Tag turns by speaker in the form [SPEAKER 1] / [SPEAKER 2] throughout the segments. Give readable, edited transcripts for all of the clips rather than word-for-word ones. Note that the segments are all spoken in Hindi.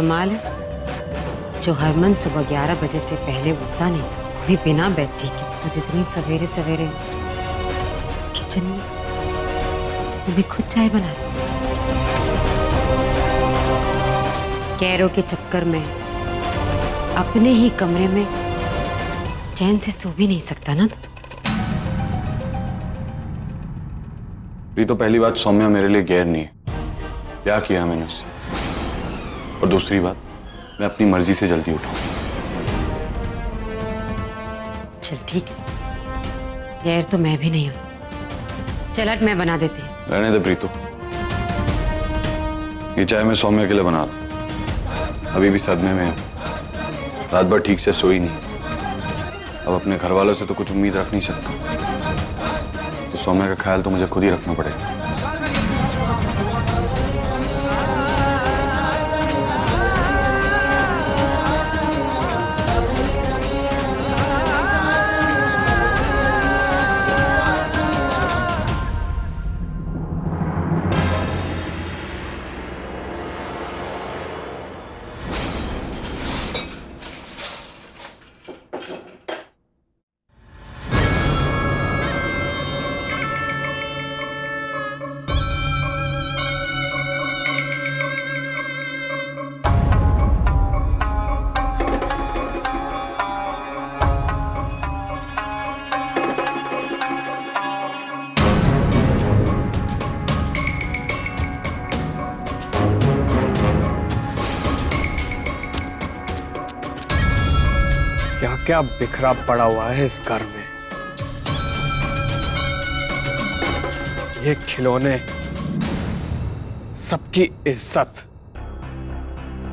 [SPEAKER 1] कमाल है, जो हरमन सुबह 11 बजे से पहले उठता नहीं था, वो भी बिना बैठी के, और जितनी सवेरे सवेरे किचन में वो भी खुद चाय बना रही। कैरो के चक्कर में अपने ही कमरे में चैन से सो भी नहीं सकता ना।
[SPEAKER 2] तो पहली बात, सौम्या मेरे लिए गैर नहीं है, प्यार किया मैंने उससे। और दूसरी बात, मैं अपनी मर्जी से जल्दी उठाऊं।
[SPEAKER 1] चल ठीक है, गैर तो मैं भी नहीं हूं। चल हट, मैं बना देती हूँ।
[SPEAKER 2] रहने दे प्रीतो, ये चाय मैं सौम्या के लिए बना रहा हूं। अभी भी सदमे में है, रात भर ठीक से सोई नहीं। अब अपने घर वालों से तो कुछ उम्मीद रख नहीं सकता, तो सौम्या का ख्याल तो मुझे खुद ही रखना पड़ेगा।
[SPEAKER 3] क्या क्या बिखरा पड़ा हुआ है इस घर में। ये खिलौने, सबकी इज्जत,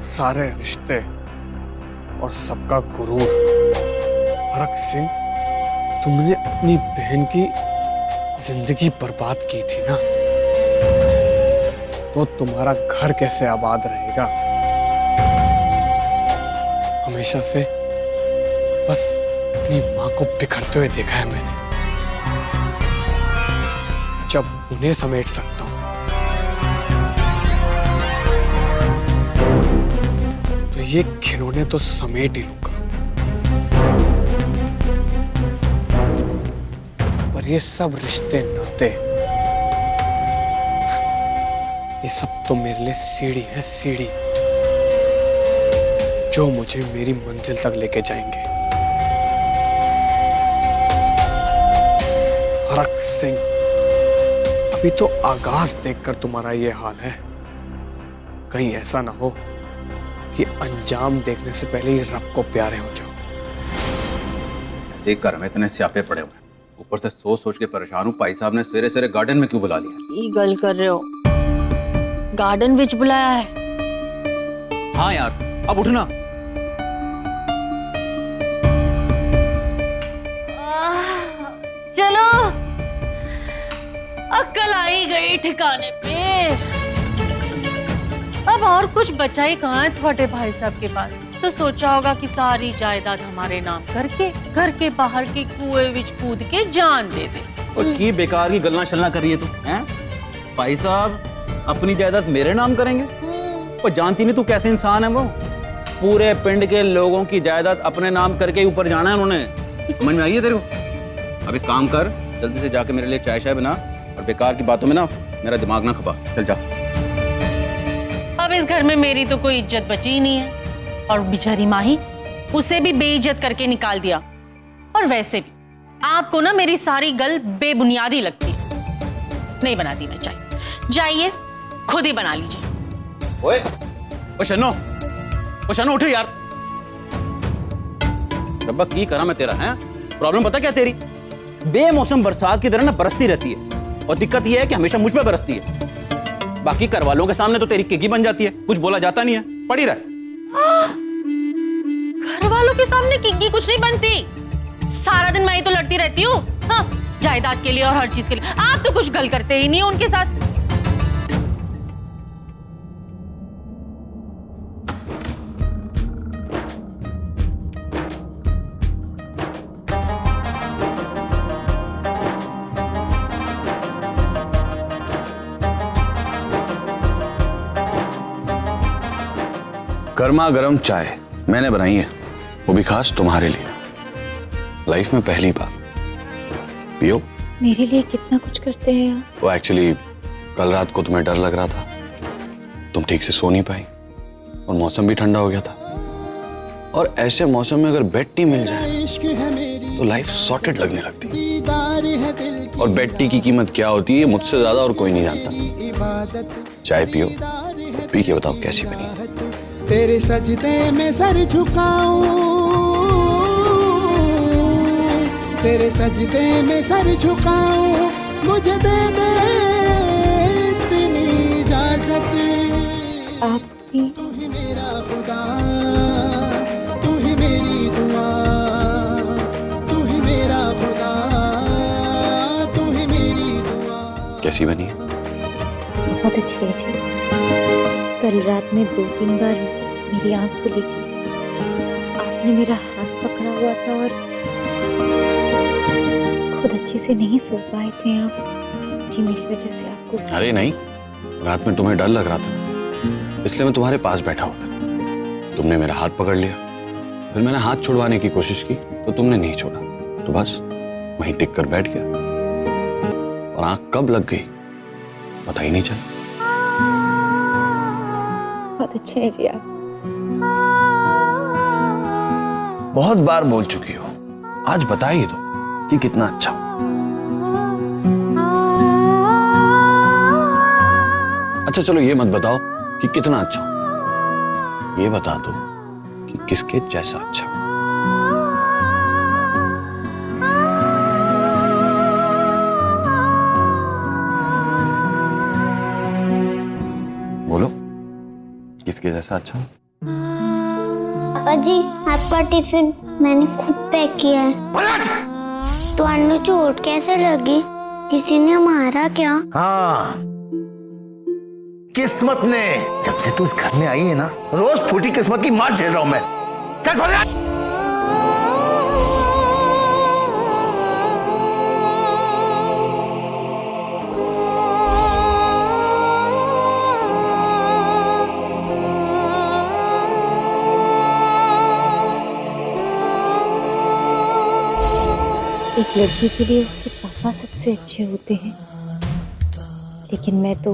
[SPEAKER 3] सारे रिश्ते और सबका गुरूर। हरक सिंह, तुमने अपनी बहन की जिंदगी बर्बाद की थी ना, तो तुम्हारा घर कैसे आबाद रहेगा। हमेशा से बस अपनी माँ को बिखरते हुए देखा है मैंने। जब उन्हें समेट सकता हूं, तो ये खिलौने तो समेट ही लूंगा। पर ये सब रिश्ते नाते, ये सब तो मेरे लिए सीढ़ी है, सीढ़ी, जो मुझे मेरी मंजिल तक लेके जाएंगे। हरक सिंह, अभी तो आगाज देखकर तुम्हारा ये हाल है, कहीं ऐसा ना हो कि अंजाम देखने से पहले ही रब को प्यारे हो जाओ।
[SPEAKER 4] ऐसे ही घर में इतने स्यापे पड़े हुए हैं, ऊपर से सोच सोच के परेशान हूँ। भाई साहब ने सवेरे सवेरे गार्डन में क्यों बुला लिया?
[SPEAKER 5] ये गल कर रहे हो, गार्डन विच बुलाया है?
[SPEAKER 4] हाँ यार, अब उठना।
[SPEAKER 5] चलो, अक्ल आई गई ठिकाने पे। अब और कुछ बचा ही कहाँ है तुम्हारे भाई साहब के पास? तो सोचा होगा कि सारी जायदाद हमारे नाम करके घर के बाहर के कुएं विच कूद के जान दे दे।
[SPEAKER 4] और की बेकार की गल्ला शल्ला कर रही है तू, हैं? भाई साहब अपनी जायदाद मेरे नाम करेंगे? और जानती नहीं तू कैसे इंसान है वो? पूरे पिंड के लोगों की जायदाद अपने नाम करके ऊपर जाना है उन्होंने। समझ में आई है तेरे को? अब एक काम कर, जल्दी से जाके मेरे लिए चाय शाय बना, और बेकार की बातों में ना मेरा दिमाग ना खपा। चल जा।
[SPEAKER 5] अब इस घर में मेरी तो कोई इज्जत बची ही नहीं है, और बेचारी माही, उसे भी बेइज्जत करके निकाल दिया। और वैसे भी आपको ना मेरी सारी गल बेबुनियादी लगती है। नहीं बनाती मैं चाय, जाइए खुद ही बना लीजिए।
[SPEAKER 4] ओए, ओ शनो उठो यार। रब्बा की करा मैं तेरा, है प्रॉब्लम पता क्या तेरी? बेमौसम बरसात की तरह ना बरसती रहती है, और दिक्कत यह है कि हमेशा मुझ पे बरसती है। बाकी घर वालों के सामने तो तेरी किकी बन जाती है, कुछ बोला जाता नहीं है, पड़ी रह।
[SPEAKER 5] घर वालों के सामने किकी कुछ नहीं बनती, सारा दिन मैं ही तो लड़ती रहती हूँ। हाँ, जायदाद के लिए और हर चीज के लिए। आप तो कुछ गल करते ही नहीं हो उनके साथ।
[SPEAKER 2] गर्मा गर्म चाय मैंने बनाई है, वो भी खास तुम्हारे लिए, लाइफ में पहली बार। पियो।
[SPEAKER 6] मेरे लिए कितना कुछ करते हैं आप।
[SPEAKER 2] वो एक्चुअली कल रात को तुम्हें डर लग रहा था, तुम ठीक से सो नहीं पाई और मौसम भी ठंडा हो गया था, और ऐसे मौसम में अगर बेड टी मिल जाए तो लाइफ सॉर्टेड लगने लगती है। और बेड टी की कीमत क्या होती है मुझसे ज्यादा और कोई नहीं जानता। चाय पियो, पी के बताओ कैसी बनी है।
[SPEAKER 7] तेरे सजदे में सर झुकाऊं, तेरे सजदे में सर झुकाऊं, मुझे दे दे इतनी इजाजत।
[SPEAKER 6] आपकी
[SPEAKER 7] तू ही मेरा खुदा, तू ही मेरी दुआ, तू ही मेरा खुदा, तू ही मेरी दुआ।
[SPEAKER 2] कैसी बनी है?
[SPEAKER 6] बहुत अच्छी है जी। कल रात में 2-3 बार मेरी आंख खुली थी, आपने मेरा हाथ पकड़ा हुआ था और खुद अच्छे से नहीं सो पाए थे आप जी, मेरी वजह से आपको।
[SPEAKER 2] अरे नहीं, रात में तुम्हें डर लग रहा था इसलिए मैं तुम्हारे पास बैठा हुआ था। तुमने मेरा हाथ पकड़ लिया, फिर मैंने हाथ छुड़वाने की कोशिश की तो तुमने नहीं छोड़ा, तो बस वहीं टिक कर बैठ गया और आंख कब लग गई पता ही नहीं चला।
[SPEAKER 6] बहुत अच्छे हैं जी आप।
[SPEAKER 2] बहुत बार बोल चुकी हो, आज बताइए तो कि कितना अच्छा हो। अच्छा चलो ये मत बताओ कि कितना अच्छा हो, ये बता दो कि किसके जैसा अच्छा हो। बोलो किसके जैसा अच्छा हो।
[SPEAKER 8] पापा जी, आपका टिफिन मैंने खुद पैक किया है। तो अन्नू चोट कैसे लगी? किसी ने मारा क्या?
[SPEAKER 9] हाँ, किस्मत ने। जब से तू इस घर में आई है ना, रोज फूटी किस्मत की मार झेल रहा हूं मैं। चल भाग।
[SPEAKER 6] एक लड़की के लिए उसके पापा सबसे अच्छे होते हैं, लेकिन मैं तो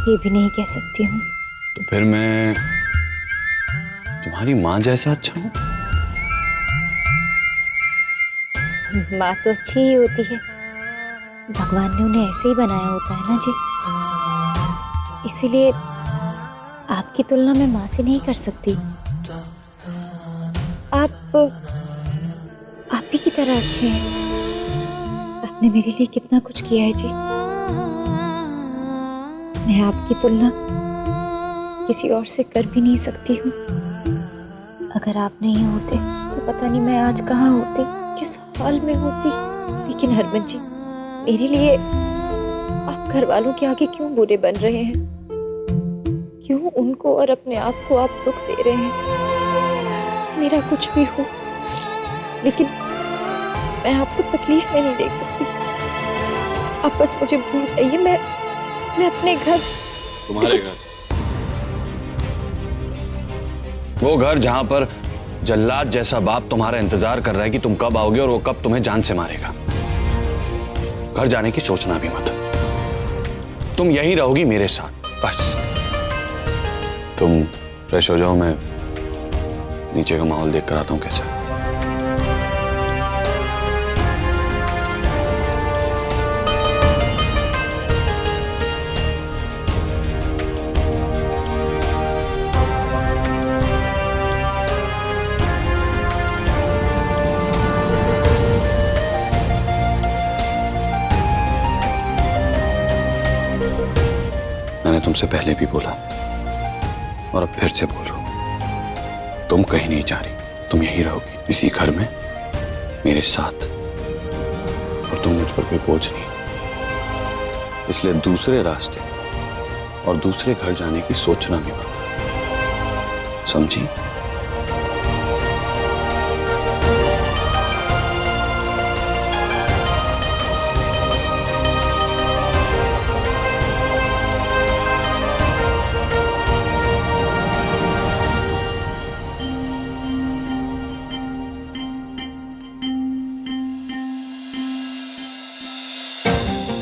[SPEAKER 6] ये भी नहीं कह सकती हूँ।
[SPEAKER 2] तो फिर मैं तुम्हारी माँ जैसा अच्छा हूँ?
[SPEAKER 6] माँ तो अच्छी ही होती है, भगवान ने उन्हें ऐसे ही बनाया होता है ना जी, इसीलिए आपकी तुलना मैं माँ से नहीं कर सकती। आप ही की तरह अच्छे हैं। आपने मेरे लिए कितना कुछ किया है जी, मैं आपकी तुलना किसी और से कर भी नहीं सकती हूँ। अगर आप नहीं होते तो पता नहीं मैं आज कहाँ होती, किस हाल में होती। लेकिन हरमन जी, मेरे लिए आप घर वालों के आगे क्यों बुरे बन रहे हैं? क्यों उनको और अपने आप को आप दुख दे रहे हैं? मेरा कुछ भी हो, लेकिन मैं आपको तकलीफ में नहीं देख सकती। आप बस मुझे भूल जाइए, मैं अपने घर।
[SPEAKER 2] तुम्हारे घर? वो घर जहां पर जल्लाद जैसा बाप तुम्हारा इंतजार कर रहा है कि तुम कब आओगे और वो कब तुम्हें जान से मारेगा। घर जाने की सोचना भी मत, तुम यहीं रहोगी मेरे साथ बस। तुम फ्रेश हो जाओ, मैं नीचे का माहौल देख कर आता हूं कैसा। मैंने तुमसे पहले भी बोला और अब फिर से बोल रहा हूं, तुम कहीं नहीं जा रही, तुम यहीं रहोगी इसी घर में मेरे साथ, और तुम मुझ पर कोई बोझ नहीं। इसलिए दूसरे रास्ते और दूसरे घर जाने की सोचना भी मत, समझी?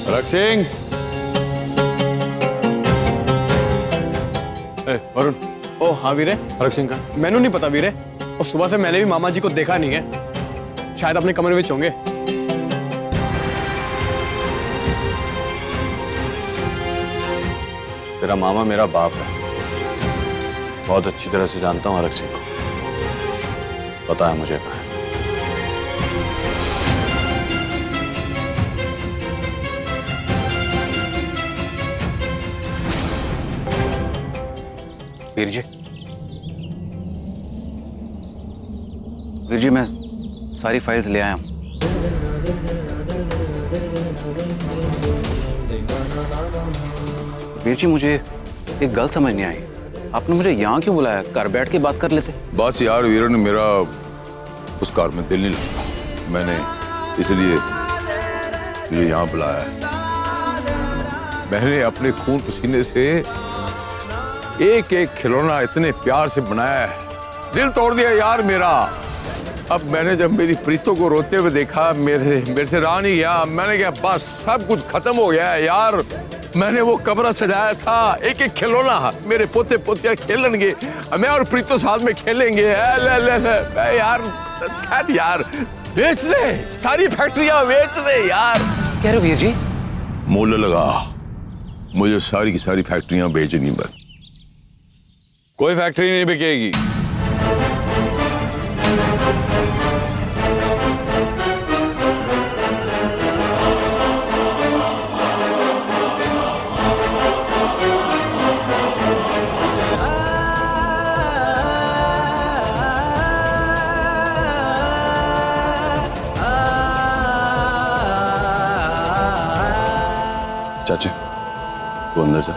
[SPEAKER 2] रख सिंह, वरुण,
[SPEAKER 3] ओ हाँ वीरे,
[SPEAKER 2] रख सिंह का
[SPEAKER 3] मैनू नहीं पता वीरे, और सुबह से मैंने भी मामा जी को देखा नहीं है, शायद अपने कमरे में होंगे।
[SPEAKER 2] तेरा मामा मेरा बाप है, बहुत अच्छी तरह से जानता हूँ हरक सिंह को, पता है मुझे कहाँ है।
[SPEAKER 4] वीर जी मैं सारी फाइल्स ले आया हूं। वीर जी मुझे एक गल समझ नहीं आई, आपने मुझे यहाँ क्यों बुलाया? घर बैठ के बात कर लेते।
[SPEAKER 10] बस यार वीरन, मेरा उस कार में दिल नहीं लगता, मैंने इसलिए तुझे यहाँ बुलाया है। मैंने अपने खून पसीने से एक एक खिलौना इतने प्यार से बनाया है, दिल तोड़ दिया यार मेरा। अब मैंने जब मेरी प्रीतों को रोते हुए देखा, मेरे से रहा नहीं गया। मैंने कहा बस सब कुछ खत्म हो गया है यार। मैंने वो कमरा सजाया था, एक एक खिलौना मेरे पोते पोतियां खेलेंगे, मैं और प्रीतो साथ में खेलेंगे। यार बेच दे, सारी फैक्ट्रियां बेच दे यार।
[SPEAKER 4] कह रहे हो वीर जी?
[SPEAKER 10] मोल लगा, मुझे सारी की सारी फैक्ट्रियां बेचनी बस।
[SPEAKER 2] कोई फैक्ट्री नहीं बिकेगी। चाची तू अंदर जा,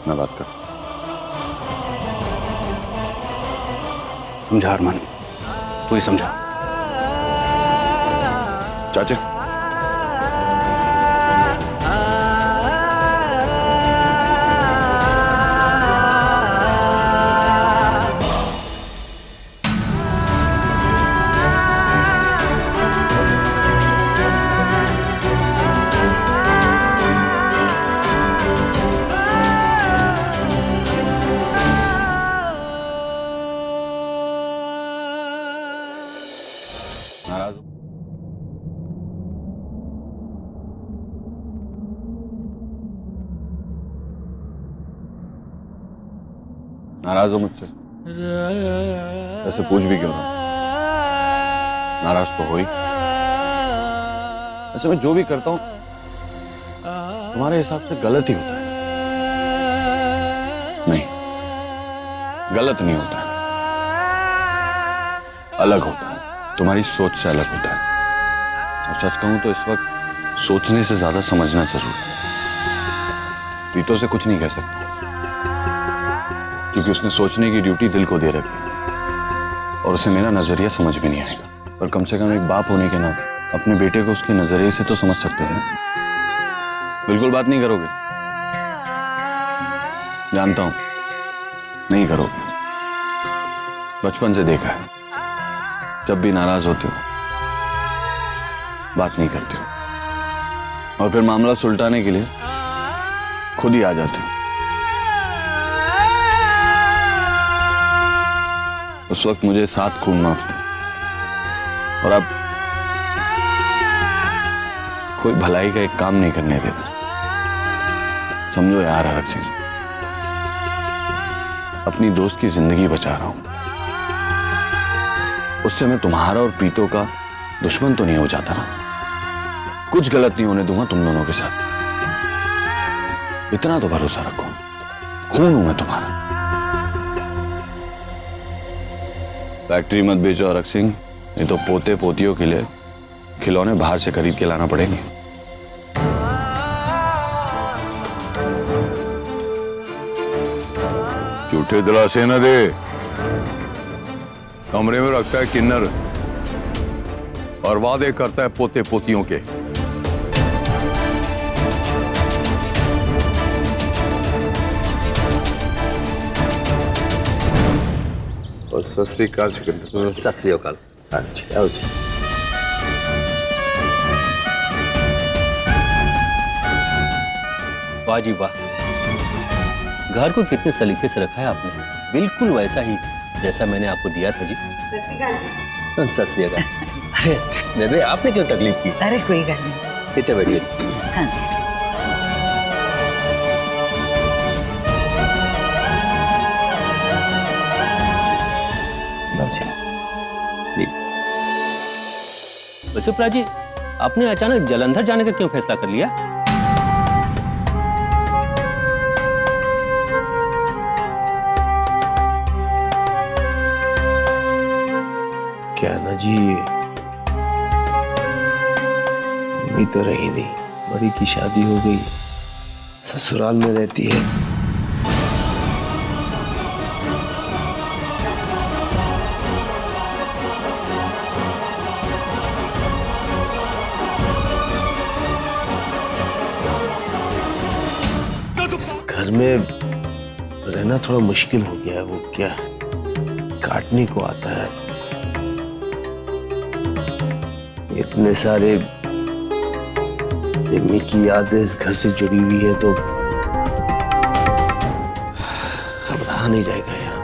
[SPEAKER 2] मैं बात कर।
[SPEAKER 4] समझा अरमान, तू ही समझा।
[SPEAKER 2] चाचा नाराज हो? नाराज हो मुझसे? ऐसे पूछ भी क्यों रहा? नाराज तो हो ही। ऐसे मैं जो भी करता हूं तुम्हारे हिसाब से गलत ही होता है। नहीं, गलत नहीं होता है, अलग होता है, तुम्हारी सोच से अलग होता है। और सच कहूं तो इस वक्त सोचने से ज्यादा समझना जरूरी है। प्रीतो से कुछ नहीं कह सकता क्योंकि उसने सोचने की ड्यूटी दिल को दे रखी है और उसे मेरा नजरिया समझ भी नहीं आएगा। पर कम से कम एक बाप होने के नाते अपने बेटे को उसके नजरिए से तो समझ सकते हो ना। बिल्कुल बात नहीं करोगे, जानता हूं नहीं करोगे। बचपन से देखा है, जब भी नाराज होते हो बात नहीं करते हो और फिर मामला सुलटाने के लिए खुद ही आ जाते हो। उस वक्त मुझे 7 खून माफ थे और अब कोई भलाई का एक काम नहीं करने देता। समझो यार हरक सिंह, अपनी दोस्त की जिंदगी बचा रहा हूं, उससे मैं तुम्हारा और प्रीतो का दुश्मन तो नहीं हो जाता ना। कुछ गलत नहीं होने दूंगा तुम दोनों के साथ, इतना तो भरोसा रखो। खून हूं मैं तुम्हारा। फैक्ट्री मत बेचो हरक सिंह, नहीं तो पोते पोतियों के लिए खिलौने बाहर से खरीद के लाना पड़ेंगे।
[SPEAKER 10] झूठे दिलासे न दे। कमरे में रखता है किन्नर और वादे करता है पोते पोतियों के।
[SPEAKER 11] और सत श्री अकाल सिकंदर।
[SPEAKER 9] सत श्री अकाल।
[SPEAKER 11] अच्छा आओ जी।
[SPEAKER 12] वाह जी वाह, घर को कितने सलीके से रखा है आपने, बिल्कुल वैसा ही जैसा मैंने आपको दिया था जी। सत श्री अकाल। अरे बेबे, आपने क्यों तकलीफ की?
[SPEAKER 13] अरे कोई गल नहीं।
[SPEAKER 12] इतने बैठिए।
[SPEAKER 13] हाँ जी।
[SPEAKER 12] वैसे प्राची, आपने अचानक जलंधर जाने का क्यों फैसला कर लिया?
[SPEAKER 11] क्या ना जी, मम्मी तो रही नहीं, बड़ी की शादी हो गई, ससुराल में रहती है। इस घर में रहना थोड़ा मुश्किल हो गया है। वो क्या काटने को आता है, इतने सारे मम्मी की यादें इस घर से जुड़ी हुई है, तो अब रहा नहीं जाएगा यहाँ।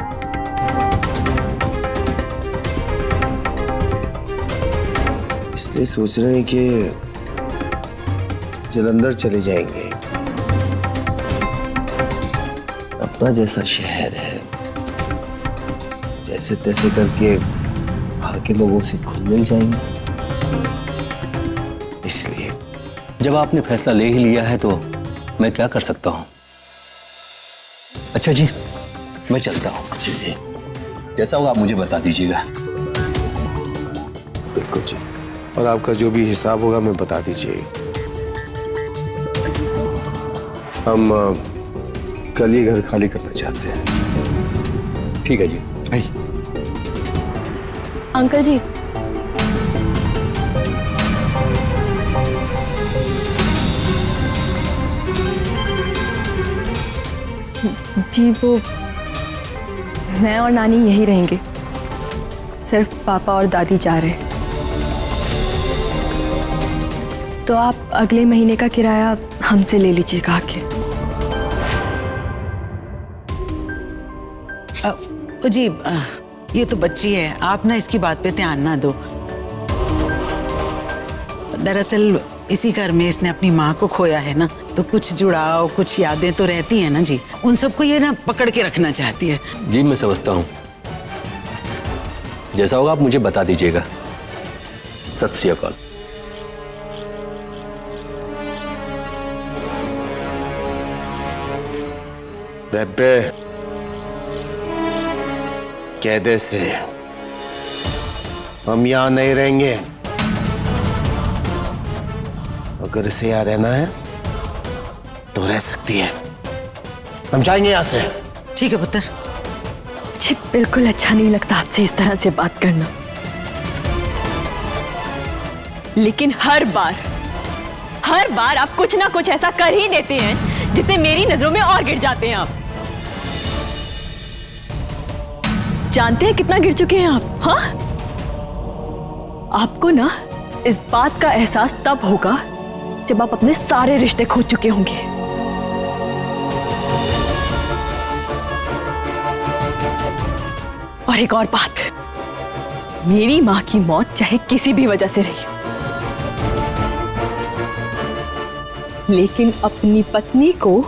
[SPEAKER 11] इसलिए सोच रहे हैं कि जलंधर चले जाएंगे। अपना जैसा शहर है, जैसे तैसे करके वहां के लोगों से खुद मिल जाएंगे। इसलिए
[SPEAKER 12] जब आपने फैसला ले ही लिया है तो मैं क्या कर सकता हूं। अच्छा जी, मैं चलता हूं।
[SPEAKER 11] जी जी,
[SPEAKER 12] जैसा होगा आप मुझे बता दीजिएगा।
[SPEAKER 11] बिल्कुल जी, और आपका जो भी हिसाब होगा मैं बता दीजिए। हम कल ही घर खाली करना चाहते हैं।
[SPEAKER 12] ठीक है जी।
[SPEAKER 11] आइए।
[SPEAKER 6] अंकल जी, जी वो मैं और नानी यही रहेंगे, सिर्फ पापा और दादी जा रहे हैं। तो आप अगले महीने का किराया हमसे ले लीजिएगा आके।
[SPEAKER 13] जी ये तो बच्ची है, आप ना इसकी बात पे ध्यान ना दो। दरअसल इसी घर में इसने अपनी माँ को खोया है ना, तो कुछ जुड़ाव, कुछ यादें तो रहती है ना जी, उन सबको ये ना पकड़ के रखना चाहती है।
[SPEAKER 12] जी मैं समझता हूं, जैसा होगा आप मुझे बता दीजिएगा। सत श्री अकाल।
[SPEAKER 11] बेबे, कैदे से हम यहां नहीं रहेंगे। अगर इसे यहां रहना है तो रह सकती है, हम जाएंगे यहां से।
[SPEAKER 13] ठीक है पुत्र।
[SPEAKER 6] जी बिल्कुल अच्छा नहीं लगता आपसे इस तरह से बात करना, लेकिन हर बार आप कुछ ना कुछ ऐसा कर ही देते हैं जिससे मेरी नजरों में और गिर जाते हैं। आप जानते हैं कितना गिर चुके हैं आप? हाँ, आपको ना इस बात का एहसास तब होगा जब आप अपने सारे रिश्ते खो चुके होंगे। और एक और बात, मेरी मां की मौत चाहे किसी भी वजह से रही, लेकिन अपनी पत्नी को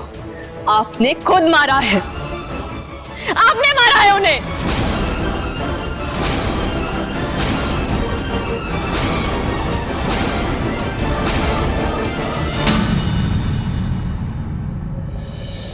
[SPEAKER 6] आपने खुद मारा है। आपने मारा है उन्हें।